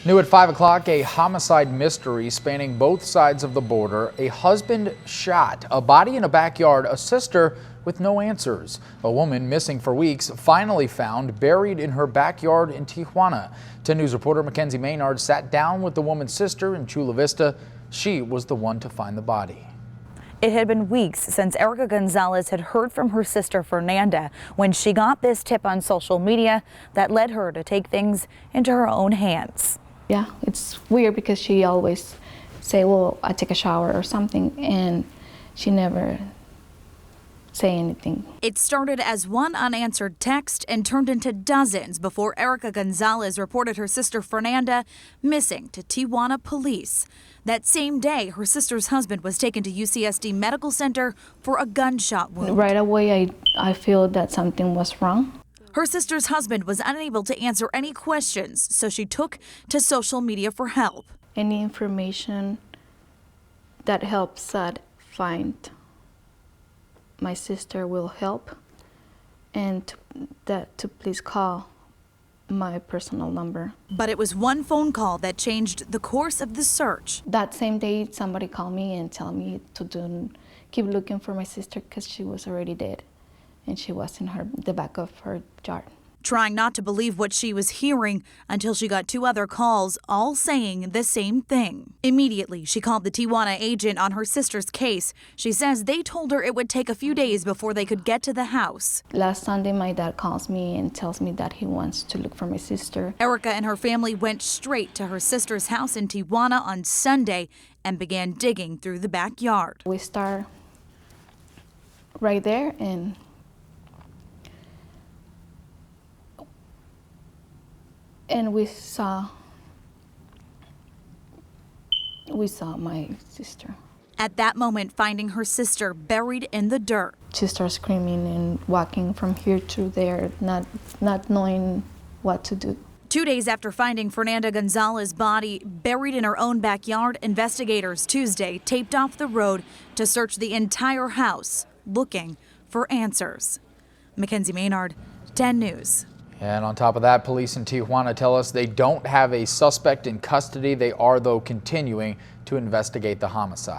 New at 5 o'clock, a homicide mystery spanning both sides of the border. A husband shot, a body in a backyard, a sister with no answers. A woman missing for weeks finally found buried in her backyard in Tijuana. 10 News reporter Mackenzie Maynard sat down with the woman's sister in Chula Vista. She was the one to find the body. It had been weeks since Erica Gonzalez had heard from her sister Fernanda when she got this tip on social media that led her to take things into her own hands. Yeah, it's weird because she always say, well, I take a shower or something, and she never say anything. It started as one unanswered text and turned into dozens before Erica Gonzalez reported her sister Fernanda missing to Tijuana police. That same day, her sister's husband was taken to UCSD Medical Center for a gunshot wound. Right away, I feel that something was wrong. Her sister's husband was unable to answer any questions, so she took to social media for help. Any information that helps find my sister will help, and to please call my personal number. But it was one phone call that changed the course of the search. That same day, somebody called me and told me to keep looking for my sister because she was already dead. And she was in the back of her yard. Trying not to believe what she was hearing until she got 2 other calls, all saying the same thing. Immediately, she called the Tijuana agent on her sister's case. She says they told her it would take a few days before they could get to the house. Last Sunday, my dad calls me and tells me that he wants to look for my sister. Erica and her family went straight to her sister's house in Tijuana on Sunday and began digging through the backyard. We start right there, and we saw my sister. At that moment, finding her sister buried in the dirt. She started screaming and walking from here to there, not knowing what to do. 2 days after finding Fernanda Gonzalez's body buried in her own backyard, investigators Tuesday taped off the road to search the entire house, looking for answers. Mackenzie Maynard, 10 News. And on top of that, police in Tijuana tell us they don't have a suspect in custody. They are, though, continuing to investigate the homicide.